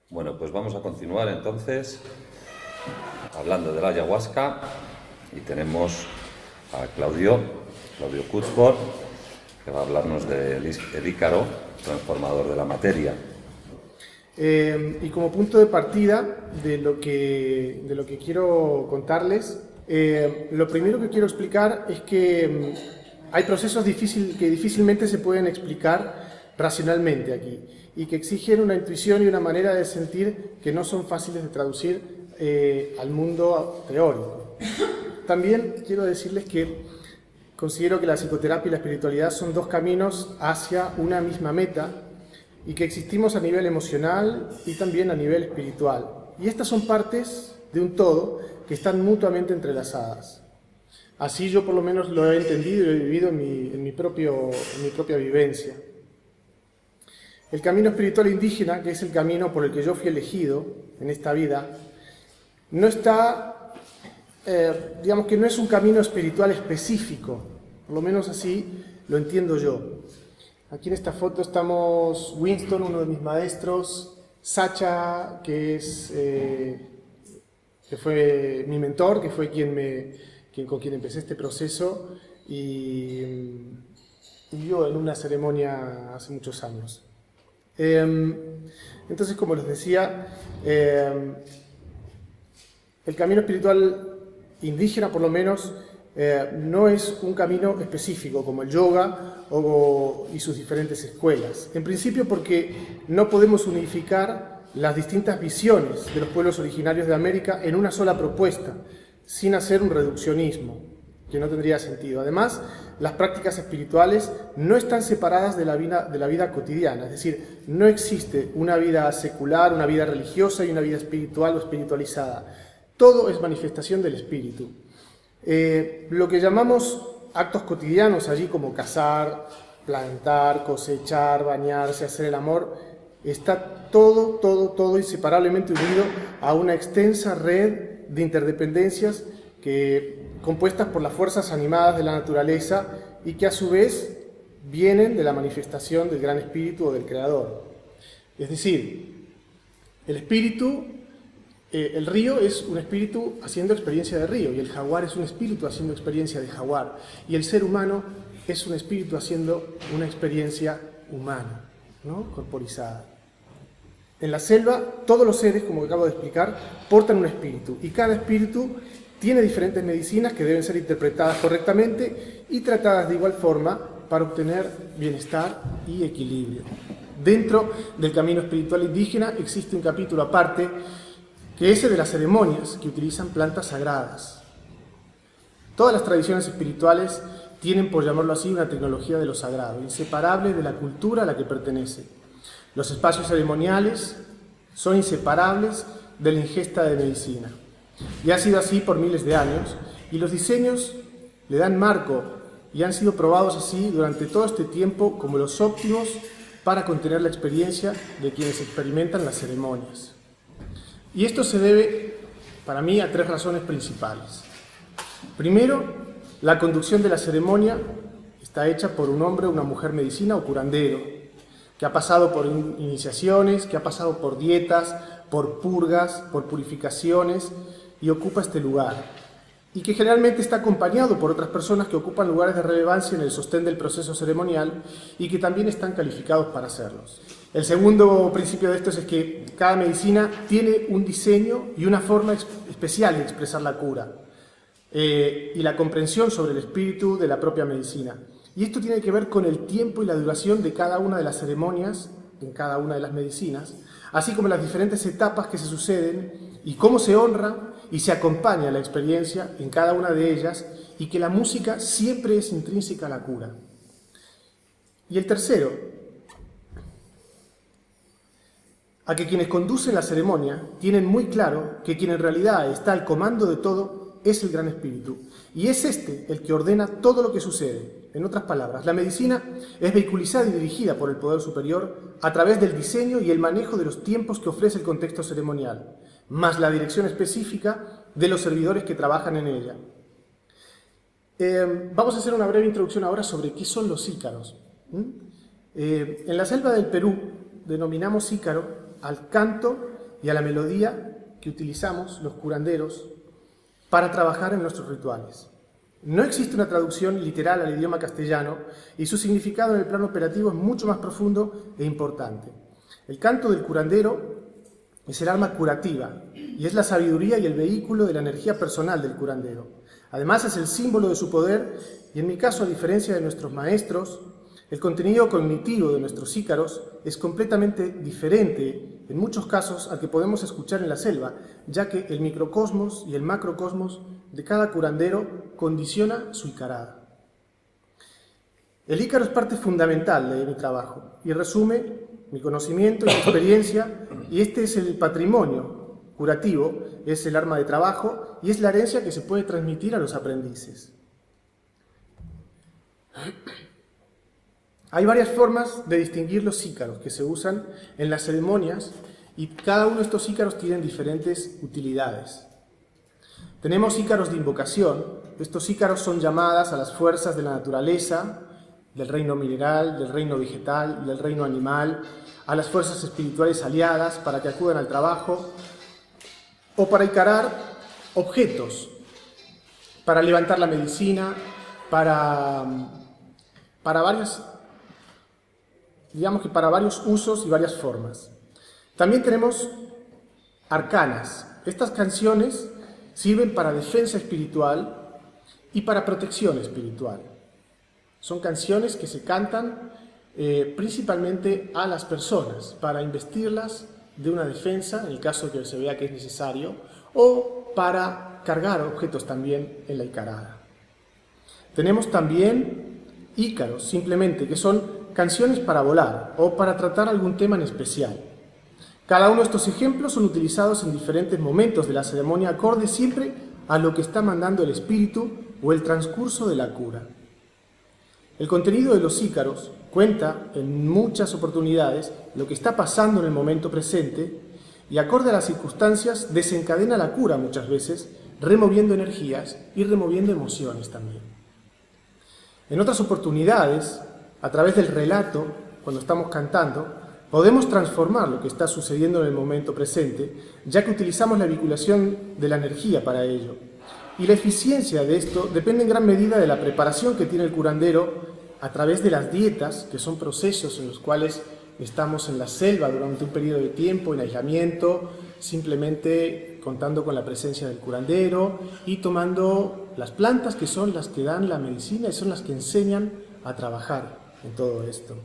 Bueno, pues vamos a continuar entonces hablando de la ayahuasca y tenemos a Claudio Kutzbord, que va a hablarnos del Ícaro, transformador de la materia. Y como punto de partida de lo que quiero contarles, lo primero que quiero explicar es que hay procesos que difícilmente se pueden explicar racionalmente aquí y que exigen una intuición y una manera de sentir que no son fáciles de traducir al mundo teórico. También quiero decirles que considero que la psicoterapia y la espiritualidad son dos caminos hacia una misma meta y que existimos a nivel emocional y también a nivel espiritual. Y estas son partes de un todo que están mutuamente entrelazadas. Así yo por lo menos lo he entendido y lo he vivido en mi propia vivencia. El camino espiritual indígena, que es el camino por el que yo fui elegido en esta vida, no está, digamos que no es un camino espiritual específico, por lo menos así lo entiendo yo. Aquí en esta foto estamos Winston, uno de mis maestros, Sacha, que fue mi mentor, que fue con quien empecé este proceso, y yo en una ceremonia hace muchos años. Entonces, como les decía, el camino espiritual indígena, por lo menos, no es un camino específico como el yoga y sus diferentes escuelas. En principio porque no podemos unificar las distintas visiones de los pueblos originarios de América en una sola propuesta, sin hacer un reduccionismo, que no tendría sentido. Además, las prácticas espirituales no están separadas de la vida cotidiana, es decir, no existe una vida secular, una vida religiosa y una vida espiritual o espiritualizada. Todo es manifestación del espíritu. Lo que llamamos actos cotidianos allí, como cazar, plantar, cosechar, bañarse, hacer el amor, está todo inseparablemente unido a una extensa red de interdependencias compuestas por las fuerzas animadas de la naturaleza y que a su vez vienen de la manifestación del gran espíritu o del creador. Es decir, el espíritu, el río es un espíritu haciendo experiencia de río, y el jaguar es un espíritu haciendo experiencia de jaguar, y el ser humano es un espíritu haciendo una experiencia humana, ¿no? Corporizada. En la selva, todos los seres, como acabo de explicar, portan un espíritu, y cada espíritu tiene diferentes medicinas que deben ser interpretadas correctamente y tratadas de igual forma para obtener bienestar y equilibrio. Dentro del camino espiritual indígena existe un capítulo aparte, que es el de las ceremonias que utilizan plantas sagradas. Todas las tradiciones espirituales tienen, por llamarlo así, una tecnología de lo sagrado, inseparable de la cultura a la que pertenece. Los espacios ceremoniales son inseparables de la ingesta de medicina. Y ha sido así por miles de años, y los diseños le dan marco y han sido probados así durante todo este tiempo como los óptimos para contener la experiencia de quienes experimentan las ceremonias. Y esto se debe, para mí, a tres razones principales. Primero, la conducción de la ceremonia está hecha por un hombre o una mujer medicina o curandero, que ha pasado por iniciaciones, que ha pasado por dietas, por purgas, por purificaciones, y ocupa este lugar. Y que generalmente está acompañado por otras personas que ocupan lugares de relevancia en el sostén del proceso ceremonial y que también están calificados para hacerlos. El segundo principio de esto es que cada medicina tiene un diseño y una forma especial de expresar la cura y la comprensión sobre el espíritu de la propia medicina. Y esto tiene que ver con el tiempo y la duración de cada una de las ceremonias en cada una de las medicinas, así como las diferentes etapas que se suceden y cómo se honra y se acompaña la experiencia en cada una de ellas, y que la música siempre es intrínseca a la cura. Y el tercero, a que quienes conducen la ceremonia tienen muy claro que quien en realidad está al comando de todo es el Gran Espíritu, y es este el que ordena todo lo que sucede. En otras palabras, la medicina es vehiculizada y dirigida por el poder superior a través del diseño y el manejo de los tiempos que ofrece el contexto ceremonial, más la dirección específica de los servidores que trabajan en ella. Vamos a hacer una breve introducción ahora sobre qué son los ícaros. En la selva del Perú denominamos ícaro al canto y a la melodía que utilizamos los curanderos para trabajar en nuestros rituales. No existe una traducción literal al idioma castellano y su significado en el plano operativo es mucho más profundo e importante. El canto del curandero es el arma curativa y es la sabiduría y el vehículo de la energía personal del curandero. Además es el símbolo de su poder y en mi caso, a diferencia de nuestros maestros, el contenido cognitivo de nuestros ícaros es completamente diferente en muchos casos al que podemos escuchar en la selva, ya que el microcosmos y el macrocosmos de cada curandero condiciona su icarada. El ícaro es parte fundamental de mi trabajo y resume mi conocimiento y mi experiencia, y este es el patrimonio curativo, es el arma de trabajo y es la herencia que se puede transmitir a los aprendices. Hay varias formas de distinguir los ícaros que se usan en las ceremonias y cada uno de estos ícaros tienen diferentes utilidades. Tenemos ícaros de invocación. Estos ícaros son llamadas a las fuerzas de la naturaleza, del reino mineral, del reino vegetal, del reino animal, a las fuerzas espirituales aliadas para que acudan al trabajo o para icarar objetos, para levantar la medicina, para varios usos y varias formas. También tenemos arcanas. Estas canciones sirven para defensa espiritual y para protección espiritual. Son canciones que se cantan principalmente a las personas para investirlas de una defensa, en el caso que se vea que es necesario, o para cargar objetos también en la icarada. Tenemos también ícaros, simplemente, que son canciones para volar o para tratar algún tema en especial. Cada uno de estos ejemplos son utilizados en diferentes momentos de la ceremonia acorde siempre a lo que está mandando el espíritu o el transcurso de la cura. El contenido de los ícaros cuenta en muchas oportunidades lo que está pasando en el momento presente y acorde a las circunstancias desencadena la cura muchas veces, removiendo energías y removiendo emociones también. En otras oportunidades, a través del relato, cuando estamos cantando, podemos transformar lo que está sucediendo en el momento presente, ya que utilizamos la vinculación de la energía para ello. Y la eficiencia de esto depende en gran medida de la preparación que tiene el curandero a través de las dietas, que son procesos en los cuales estamos en la selva durante un periodo de tiempo, en aislamiento, simplemente contando con la presencia del curandero y tomando las plantas que son las que dan la medicina y son las que enseñan a trabajar en todo esto.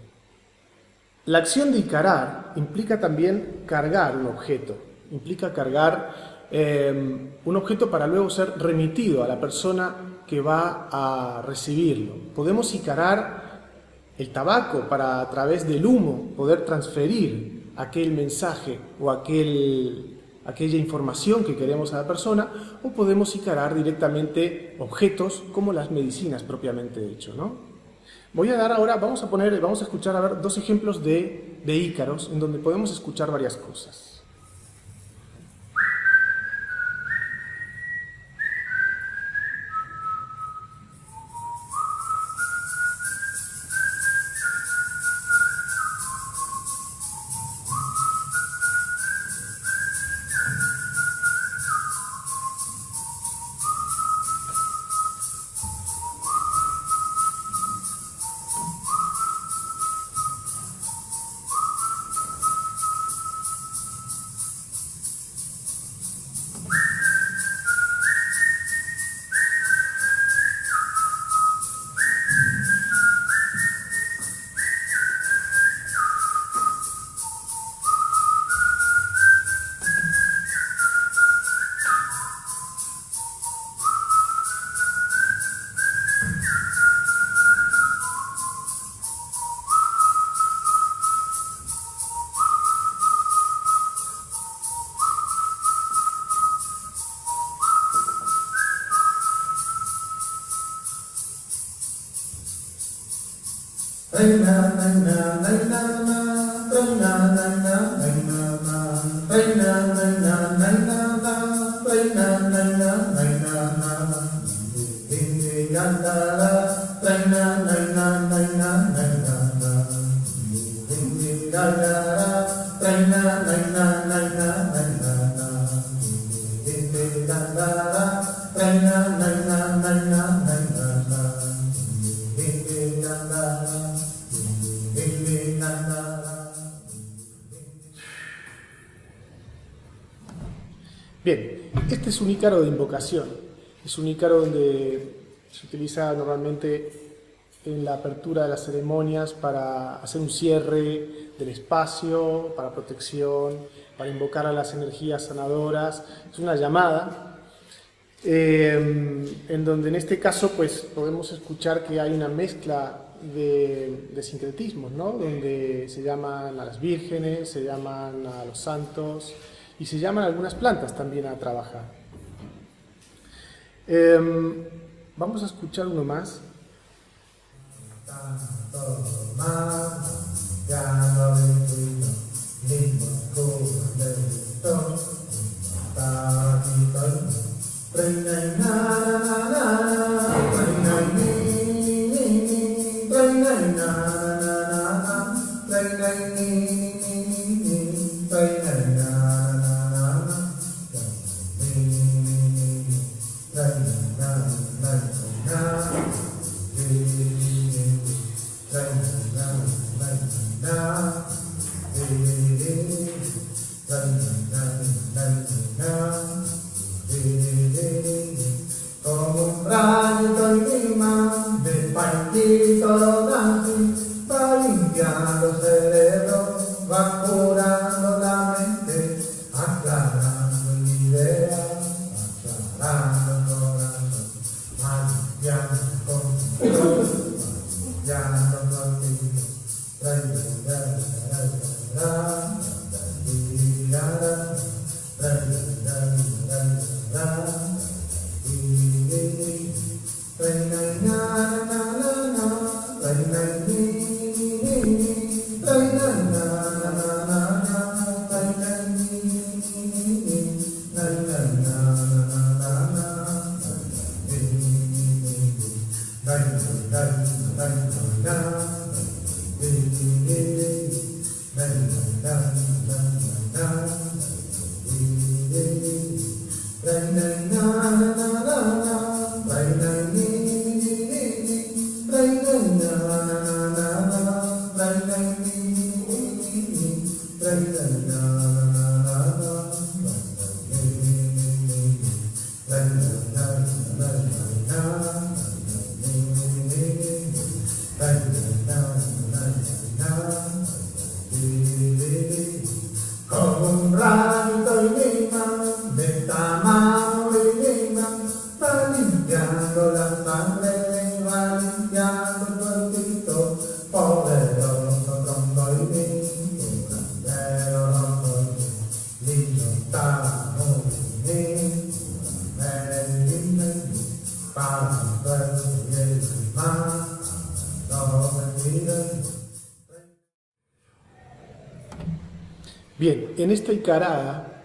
La acción de icarar implica también cargar un objeto, implica cargar un objeto para luego ser remitido a la persona que va a recibirlo. Podemos icarar el tabaco para a través del humo poder transferir aquel mensaje o aquella información que queremos a la persona, o podemos icarar directamente objetos como las medicinas propiamente dicho, ¿no? Voy a dar ahora, vamos a escuchar a ver dos ejemplos de ícaros en donde podemos escuchar varias cosas. Bien, este es un ícaro de invocación. Es un ícaro donde se utiliza normalmente en la apertura de las ceremonias para hacer un cierre del espacio, para protección, para invocar a las energías sanadoras. Es una llamada en donde en este caso pues podemos escuchar que hay una mezcla de sincretismos, ¿no? Donde se llaman a las vírgenes, se llaman a los santos y se llaman algunas plantas también a trabajar. Vamos a escuchar uno más. Como un rayo encima de paquito así, va limpiando el cerebro, va curando la mente, aclarando ideas, aclarando el corazón, va limpiando con control, va limpiando contigo, como un rayo encima de tamaño divina, va limpiando la sangre, va limpiando el cuerpito, poderoso tronco y lindo, grandero rojo, lindo tamo y lindo, para el y más, no me olviden. Bien, en esta Icarada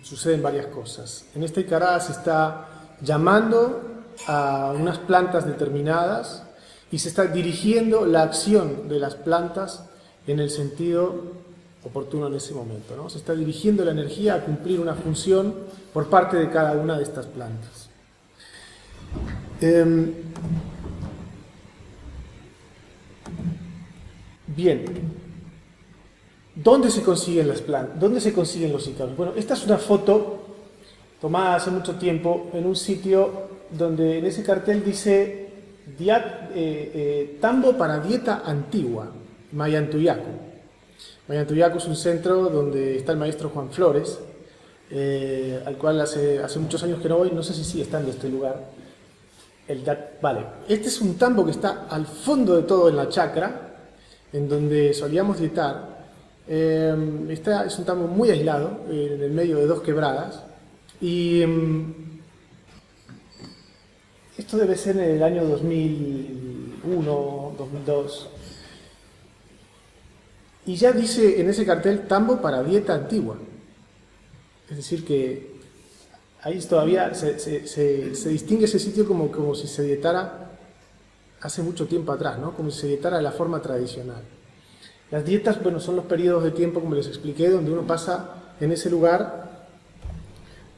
suceden varias cosas. En esta Icarada se está llamando a unas plantas determinadas y se está dirigiendo la acción de las plantas en el sentido oportuno en ese momento, ¿no? Se está dirigiendo la energía a cumplir una función por parte de cada una de estas plantas. Bien. ¿Dónde se consiguen las plantas? ¿Dónde se consiguen los ícaros? Bueno, esta es una foto tomada hace mucho tiempo en un sitio donde en ese cartel dice Tambo para dieta antigua, Mayantuyacu. Mayantuyacu es un centro donde está el maestro Juan Flores, al cual hace muchos años que no voy, no sé si sigue estando este lugar. Vale, este es un tambo que está al fondo de todo en la chacra, en donde solíamos dietar. Este es un tambo muy aislado, en el medio de dos quebradas, y esto debe ser en el año 2001, 2002, y ya dice en ese cartel tambo para dieta antigua, es decir que ahí todavía se distingue ese sitio como si se dietara hace mucho tiempo atrás, ¿no? Como si se dietara de la forma tradicional. Las dietas, bueno, son los periodos de tiempo, como les expliqué, donde uno pasa en ese lugar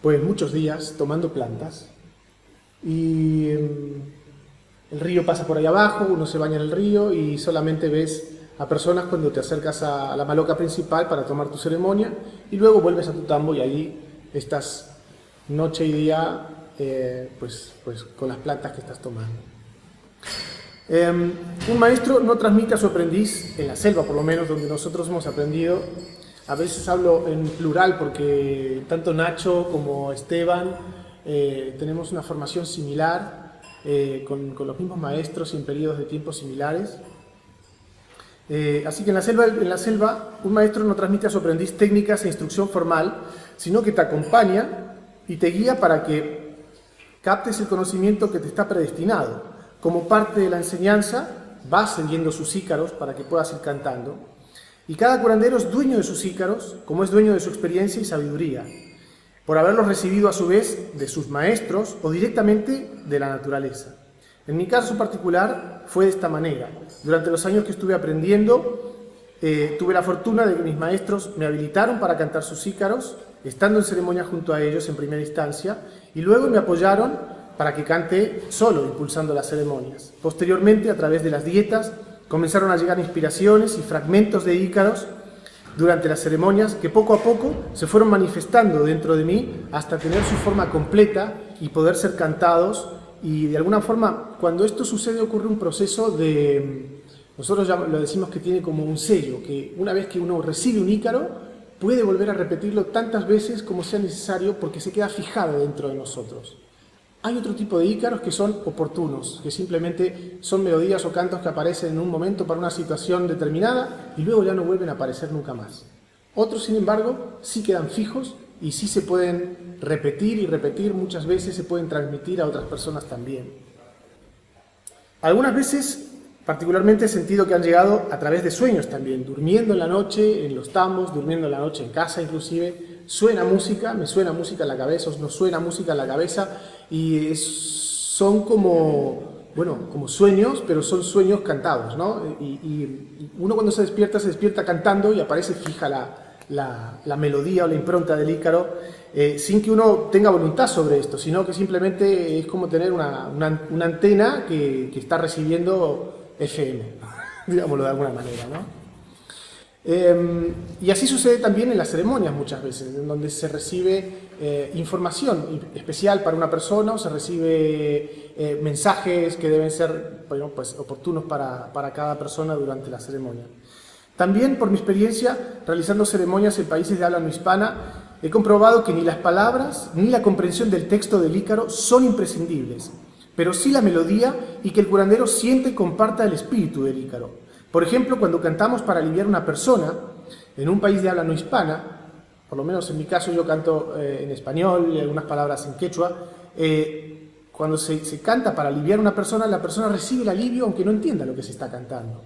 pues muchos días tomando plantas. Y el río pasa por ahí abajo, uno se baña en el río y solamente ves a personas cuando te acercas a la maloca principal para tomar tu ceremonia y luego vuelves a tu tambo y ahí estás noche y día pues con las plantas que estás tomando. Un maestro no transmite a su aprendiz, en la selva por lo menos, donde nosotros hemos aprendido. A veces hablo en plural porque tanto Nacho como Esteban tenemos una formación similar, con los mismos maestros y en periodos de tiempo similares. Así que en la selva un maestro no transmite a su aprendiz técnicas e instrucción formal, sino que te acompaña y te guía para que captes el conocimiento que te está predestinado. Como parte de la enseñanza, vas siguiendo sus ícaros para que puedas ir cantando. Y cada curandero es dueño de sus ícaros, como es dueño de su experiencia y sabiduría, por haberlos recibido a su vez de sus maestros o directamente de la naturaleza. En mi caso particular fue de esta manera. Durante los años que estuve aprendiendo, tuve la fortuna de que mis maestros me habilitaron para cantar sus ícaros, estando en ceremonia junto a ellos en primera instancia, y luego me apoyaron para que cante solo, impulsando las ceremonias. Posteriormente, a través de las dietas, comenzaron a llegar inspiraciones y fragmentos de ícaros durante las ceremonias que poco a poco se fueron manifestando dentro de mí hasta tener su forma completa y poder ser cantados. Y de alguna forma, cuando esto sucede, ocurre un proceso de... Nosotros ya lo decimos que tiene como un sello, que una vez que uno recibe un ícaro, puede volver a repetirlo tantas veces como sea necesario porque se queda fijado dentro de nosotros. Hay otro tipo de ícaros que son oportunos, que simplemente son melodías o cantos que aparecen en un momento para una situación determinada y luego ya no vuelven a aparecer nunca más. Otros, sin embargo, sí quedan fijos y sí se pueden repetir y repetir, muchas veces se pueden transmitir a otras personas también. Algunas veces, particularmente, he sentido que han llegado a través de sueños también, durmiendo en la noche, en los tambos, durmiendo en la noche en casa inclusive. Suena música, me suena música en la cabeza, os nos suena música en la cabeza y son como sueños, pero son sueños cantados, ¿no? Y uno cuando se despierta cantando y aparece fija la melodía o la impronta del ícaro, sin que uno tenga voluntad sobre esto, sino que simplemente es como tener una antena que está recibiendo FM, digámoslo de alguna manera, ¿no? Y así sucede también en las ceremonias muchas veces, en donde se recibe información especial para una persona o se recibe mensajes que deben ser oportunos para cada persona durante la ceremonia. También, por mi experiencia, realizando ceremonias en países de habla no hispana, he comprobado que ni las palabras ni la comprensión del texto del ícaro son imprescindibles, pero sí la melodía y que el curandero siente y comparta el espíritu del ícaro. Por ejemplo, cuando cantamos para aliviar a una persona en un país de habla no hispana, por lo menos en mi caso yo canto en español y algunas palabras en quechua, cuando se canta para aliviar a una persona, la persona recibe el alivio aunque no entienda lo que se está cantando.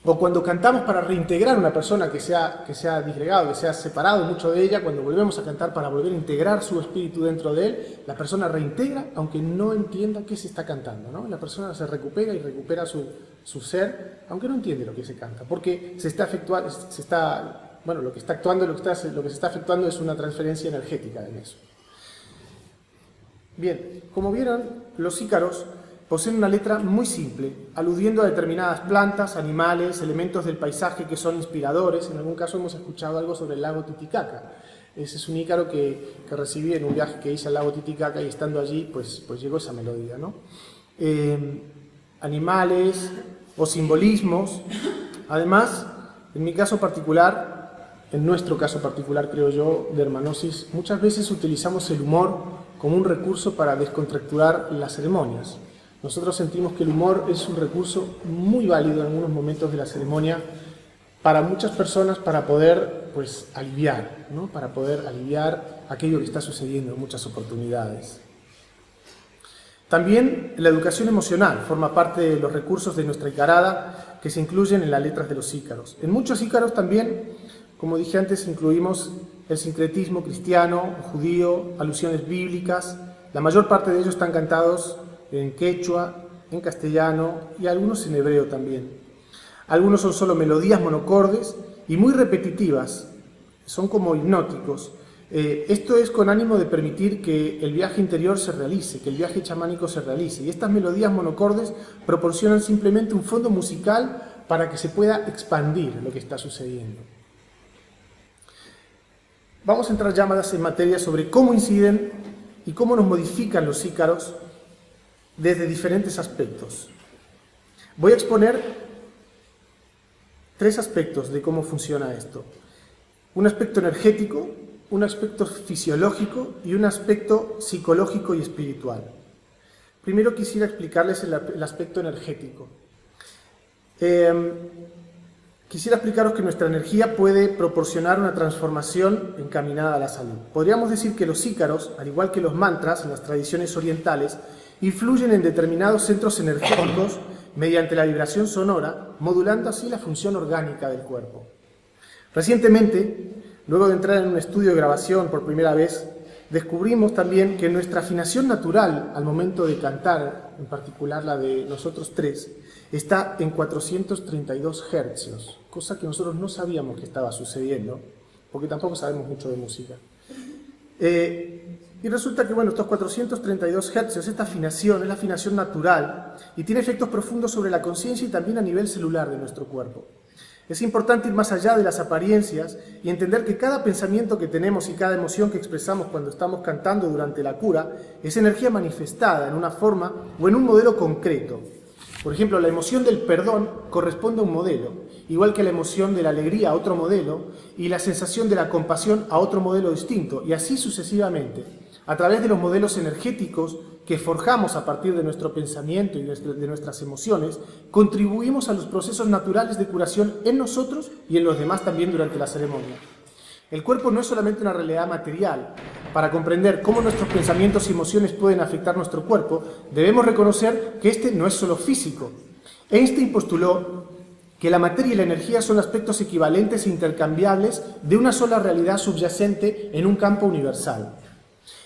O cuando cantamos para reintegrar a una persona que se ha disgregado, que se ha separado mucho de ella, cuando volvemos a cantar para volver a integrar su espíritu dentro de él, la persona reintegra aunque no entienda qué se está cantando, ¿no? La persona se recupera y recupera su ser, aunque no entiende lo que se canta, porque lo que se está efectuando es una transferencia energética en eso. Bien, como vieron, los ícaros poseen una letra muy simple, aludiendo a determinadas plantas, animales, elementos del paisaje que son inspiradores. En algún caso hemos escuchado algo sobre el lago Titicaca. Ese es un ícaro que recibí en un viaje que hice al lago Titicaca y estando allí, pues llegó esa melodía, ¿no? Animales o simbolismos. Además, en mi caso particular, en nuestro caso particular, creo yo, de Hermanosis, muchas veces utilizamos el humor como un recurso para descontracturar las ceremonias. Nosotros sentimos que el humor es un recurso muy válido en algunos momentos de la ceremonia para muchas personas para poder aliviar, ¿no? Para poder aliviar aquello que está sucediendo en muchas oportunidades. También la educación emocional forma parte de los recursos de nuestra icarada que se incluyen en las letras de los ícaros. En muchos ícaros también, como dije antes, incluimos el sincretismo cristiano, judío, alusiones bíblicas. La mayor parte de ellos están cantados en quechua, en castellano y algunos en hebreo también. Algunos son solo melodías monocordes y muy repetitivas, son como hipnóticos. Esto es con ánimo de permitir que el viaje interior se realice, que el viaje chamánico se realice. Y estas melodías monocordes proporcionan simplemente un fondo musical para que se pueda expandir lo que está sucediendo. vamos a entrar ya más en materia sobre cómo inciden y cómo nos modifican los ícaros desde diferentes aspectos. Voy a exponer 3 aspectos de cómo funciona esto. Un aspecto energético, un aspecto fisiológico y un aspecto psicológico y espiritual. Primero quisiera explicarles el aspecto energético. Quisiera explicaros que nuestra energía puede proporcionar una transformación encaminada a la salud. Podríamos decir que los ícaros, al igual que los mantras en las tradiciones orientales, influyen en determinados centros energéticos mediante la vibración sonora, modulando así la función orgánica del cuerpo. Recientemente, luego de entrar en un estudio de grabación por primera vez, descubrimos también que nuestra afinación natural al momento de cantar, en particular la de nosotros 3, está en 432 hercios, cosa que nosotros no sabíamos que estaba sucediendo, porque tampoco sabemos mucho de música. Y resulta que, bueno, estos 432 hercios, esta afinación es la afinación natural y tiene efectos profundos sobre la conciencia y también a nivel celular de nuestro cuerpo. Es importante ir más allá de las apariencias y entender que cada pensamiento que tenemos y cada emoción que expresamos cuando estamos cantando durante la cura es energía manifestada en una forma o en un modelo concreto. Por ejemplo, la emoción del perdón corresponde a un modelo, igual que la emoción de la alegría a otro modelo y la sensación de la compasión a otro modelo distinto, y así sucesivamente. A través de los modelos energéticos que forjamos a partir de nuestro pensamiento y de nuestras emociones, contribuimos a los procesos naturales de curación en nosotros y en los demás también durante la ceremonia. El cuerpo no es solamente una realidad material. Para comprender cómo nuestros pensamientos y emociones pueden afectar nuestro cuerpo, debemos reconocer que este no es solo físico. Einstein postuló que la materia y la energía son aspectos equivalentes e intercambiables de una sola realidad subyacente en un campo universal.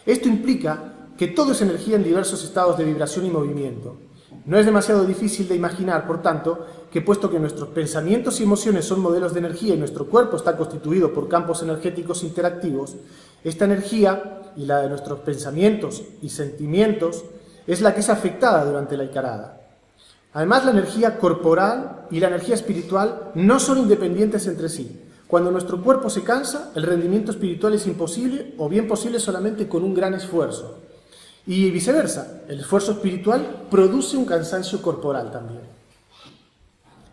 Esto implica que todo es energía en diversos estados de vibración y movimiento. No es demasiado difícil de imaginar, por tanto, que puesto que nuestros pensamientos y emociones son modelos de energía y nuestro cuerpo está constituido por campos energéticos interactivos, esta energía y la de nuestros pensamientos y sentimientos es la que es afectada durante la icarada. Además, la energía corporal y la energía espiritual no son independientes entre sí. Cuando nuestro cuerpo se cansa, el rendimiento espiritual es imposible o bien posible solamente con un gran esfuerzo. Y viceversa, el esfuerzo espiritual produce un cansancio corporal también.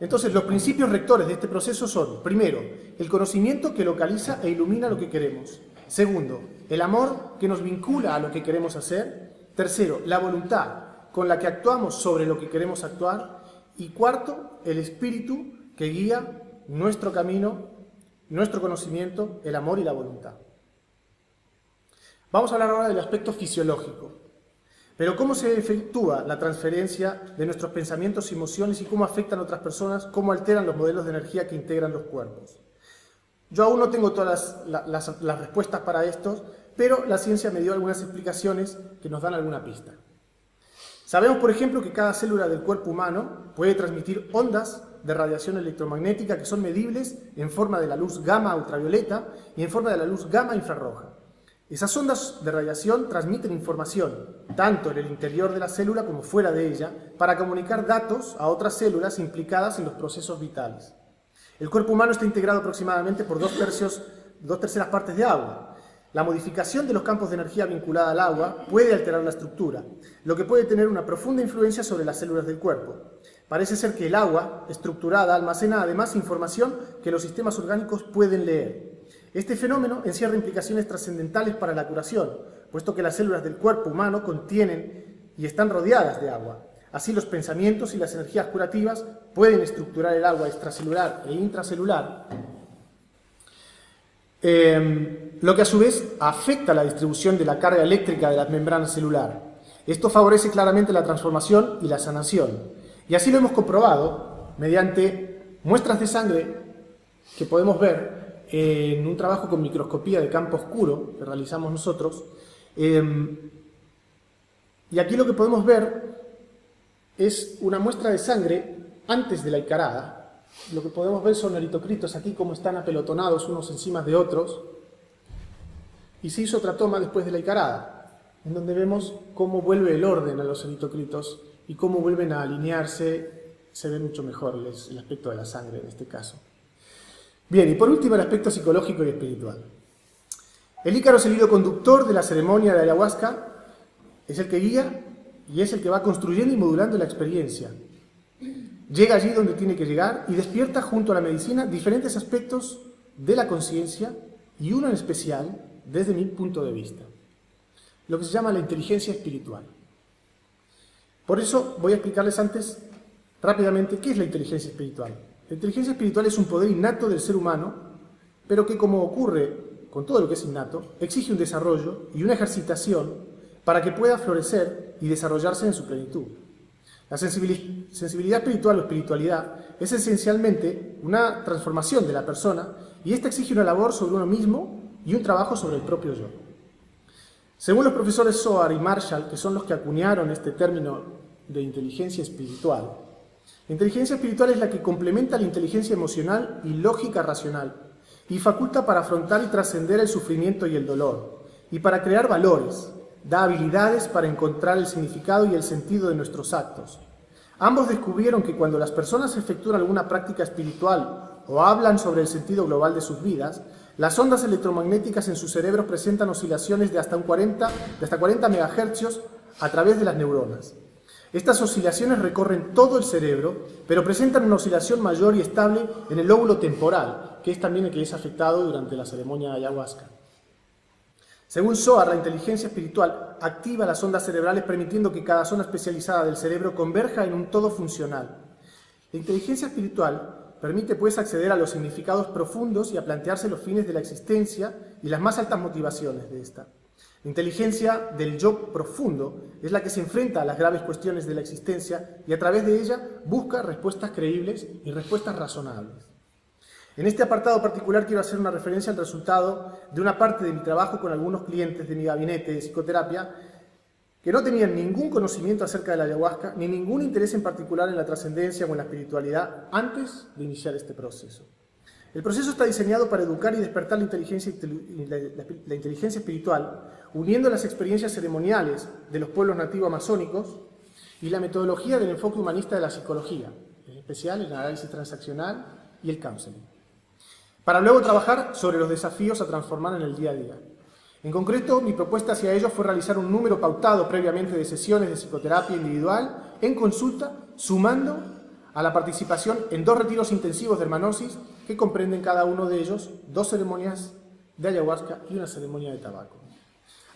Entonces, los principios rectores de este proceso son, primero, el conocimiento que localiza e ilumina lo que queremos. Segundo, el amor que nos vincula a lo que queremos hacer. Tercero, la voluntad con la que actuamos sobre lo que queremos actuar. Y cuarto, el espíritu que guía nuestro camino, nuestro conocimiento, el amor y la voluntad. Vamos a hablar ahora del aspecto fisiológico. Pero ¿cómo se efectúa la transferencia de nuestros pensamientos y emociones y cómo afectan a otras personas, cómo alteran los modelos de energía que integran los cuerpos? Yo aún no tengo todas las respuestas para esto, pero la ciencia me dio algunas explicaciones que nos dan alguna pista. Sabemos, por ejemplo, que cada célula del cuerpo humano puede transmitir ondas de radiación electromagnética que son medibles en forma de la luz gamma ultravioleta y en forma de la luz gamma infrarroja. Esas ondas de radiación transmiten información, tanto en el interior de la célula como fuera de ella, para comunicar datos a otras células implicadas en los procesos vitales. El cuerpo humano está integrado aproximadamente por dos terceras partes de agua. La modificación de los campos de energía vinculada al agua puede alterar la estructura, lo que puede tener una profunda influencia sobre las células del cuerpo. Parece ser que el agua estructurada almacena además información que los sistemas orgánicos pueden leer. Este fenómeno encierra implicaciones trascendentales para la curación, puesto que las células del cuerpo humano contienen y están rodeadas de agua. Así, los pensamientos y las energías curativas pueden estructurar el agua extracelular e intracelular, lo que a su vez afecta la distribución de la carga eléctrica de la membrana celular. Esto favorece claramente la transformación y la sanación. Y así lo hemos comprobado mediante muestras de sangre que podemos ver en un trabajo con microscopía de campo oscuro que realizamos nosotros. Y aquí lo que podemos ver es una muestra de sangre antes de la icarada. Lo que podemos ver son eritocritos aquí como están apelotonados unos encima de otros. Y se hizo otra toma después de la icarada, en donde vemos cómo vuelve el orden a los eritocritos y cómo vuelven a alinearse. Se ve mucho mejor el aspecto de la sangre en este caso. Bien, y por último el aspecto psicológico y espiritual. El Ícaro es el hilo conductor de la ceremonia de ayahuasca, es el que guía y es el que va construyendo y modulando la experiencia. Llega allí donde tiene que llegar y despierta junto a la medicina diferentes aspectos de la conciencia y uno en especial desde mi punto de vista, lo que se llama la inteligencia espiritual. Por eso voy a explicarles antes rápidamente qué es la inteligencia espiritual. La inteligencia espiritual es un poder innato del ser humano, pero que, como ocurre con todo lo que es innato, exige un desarrollo y una ejercitación para que pueda florecer y desarrollarse en su plenitud. La sensibilidad espiritual o espiritualidad es esencialmente una transformación de la persona y esta exige una labor sobre uno mismo y un trabajo sobre el propio yo. Según los profesores Zohar y Marshall, que son los que acuñaron este término de inteligencia espiritual, la inteligencia espiritual es la que complementa la inteligencia emocional y lógica racional y faculta para afrontar y trascender el sufrimiento y el dolor, y para crear valores, da habilidades para encontrar el significado y el sentido de nuestros actos. Ambos descubrieron que cuando las personas efectúan alguna práctica espiritual o hablan sobre el sentido global de sus vidas, las ondas electromagnéticas en sus cerebros presentan oscilaciones de hasta 40 MHz a través de las neuronas. Estas oscilaciones recorren todo el cerebro, pero presentan una oscilación mayor y estable en el lóbulo temporal, que es también el que es afectado durante la ceremonia de ayahuasca. Según Zohar, la inteligencia espiritual activa las ondas cerebrales permitiendo que cada zona especializada del cerebro converja en un todo funcional. La inteligencia espiritual permite pues acceder a los significados profundos y a plantearse los fines de la existencia y las más altas motivaciones de esta. La inteligencia del yo profundo es la que se enfrenta a las graves cuestiones de la existencia y a través de ella busca respuestas creíbles y respuestas razonables. En este apartado particular quiero hacer una referencia al resultado de una parte de mi trabajo con algunos clientes de mi gabinete de psicoterapia que no tenían ningún conocimiento acerca de la ayahuasca ni ningún interés en particular en la trascendencia o en la espiritualidad antes de iniciar este proceso. El proceso está diseñado para educar y despertar la inteligencia espiritual, uniendo las experiencias ceremoniales de los pueblos nativos amazónicos y la metodología del enfoque humanista de la psicología, en especial el análisis transaccional y el counseling, para luego trabajar sobre los desafíos a transformar en el día a día. En concreto, mi propuesta hacia ellos fue realizar un número pautado previamente de sesiones de psicoterapia individual en consulta, sumando a la participación en 2 retiros intensivos de hermanosis que comprenden cada uno de ellos 2 ceremonias de ayahuasca y una ceremonia de tabaco.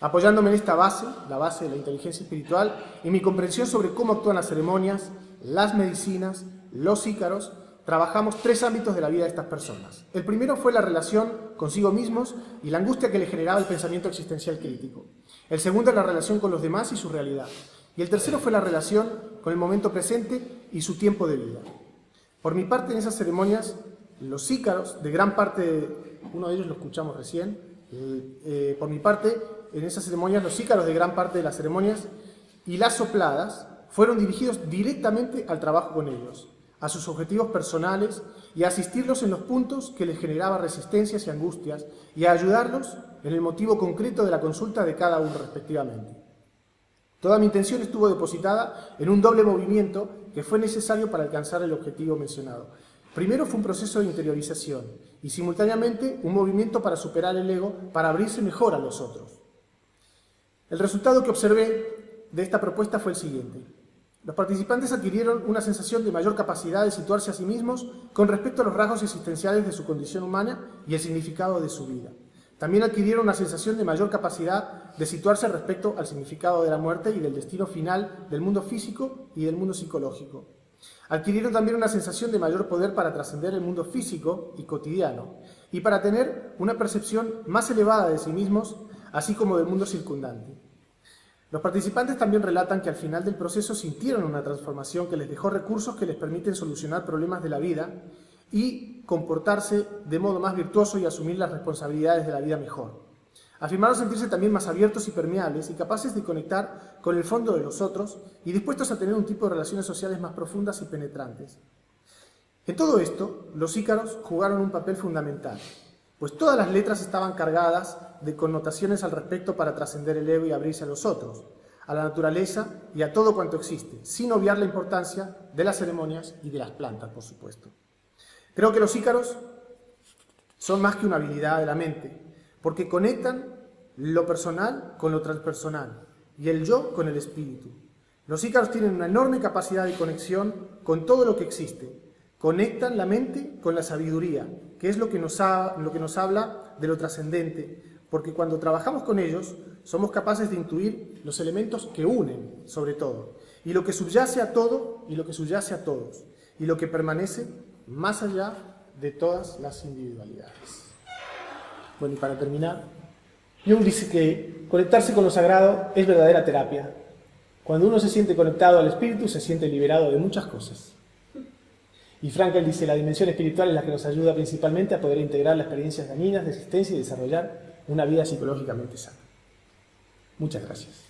Apoyándome en esta base, la base de la inteligencia espiritual, y mi comprensión sobre cómo actúan las ceremonias, las medicinas, los ícaros, trabajamos 3 ámbitos de la vida de estas personas. El primero fue la relación consigo mismos y la angustia que le generaba el pensamiento existencial crítico. El segundo es la relación con los demás y su realidad. Y el tercero fue la relación con el momento presente y su tiempo de vida. Por mi parte, en esas ceremonias, los ícaros, de gran parte, uno de ellos lo escuchamos recién, por mi parte, en esas ceremonias, los ícaros de gran parte de las ceremonias y las sopladas fueron dirigidos directamente al trabajo con ellos, a sus objetivos personales y a asistirlos en los puntos que les generaba resistencias y angustias y a ayudarlos en el motivo concreto de la consulta de cada uno respectivamente. Toda mi intención estuvo depositada en un doble movimiento que fue necesario para alcanzar el objetivo mencionado. Primero fue un proceso de interiorización y simultáneamente un movimiento para superar el ego, para abrirse mejor a los otros. El resultado que observé de esta propuesta fue el siguiente. Los participantes adquirieron una sensación de mayor capacidad de situarse a sí mismos con respecto a los rasgos existenciales de su condición humana y el significado de su vida. También adquirieron una sensación de mayor capacidad de situarse respecto al significado de la muerte y del destino final del mundo físico y del mundo psicológico. Adquirieron también una sensación de mayor poder para trascender el mundo físico y cotidiano y para tener una percepción más elevada de sí mismos, así como del mundo circundante. Los participantes también relatan que al final del proceso sintieron una transformación que les dejó recursos que les permiten solucionar problemas de la vida y comportarse de modo más virtuoso y asumir las responsabilidades de la vida mejor. Afirmaron sentirse también más abiertos y permeables y capaces de conectar con el fondo de los otros y dispuestos a tener un tipo de relaciones sociales más profundas y penetrantes. En todo esto, los ícaros jugaron un papel fundamental, pues todas las letras estaban cargadas de connotaciones al respecto para trascender el ego y abrirse a los otros, a la naturaleza y a todo cuanto existe, sin obviar la importancia de las ceremonias y de las plantas, por supuesto. Creo que los ícaros son más que una habilidad de la mente, porque conectan lo personal con lo transpersonal y el yo con el espíritu. Los ícaros tienen una enorme capacidad de conexión con todo lo que existe. Conectan la mente con la sabiduría, que es lo que nos habla de lo trascendente, porque cuando trabajamos con ellos somos capaces de intuir los elementos que unen, sobre todo, y lo que subyace a todo y lo que subyace a todos, y lo que permanece más allá de todas las individualidades. Bueno, y para terminar, Jung dice que conectarse con lo sagrado es verdadera terapia. Cuando uno se siente conectado al espíritu, se siente liberado de muchas cosas. Y Frankl dice, la dimensión espiritual es la que nos ayuda principalmente a poder integrar las experiencias dañinas de existencia y desarrollar una vida psicológicamente sana. Muchas gracias.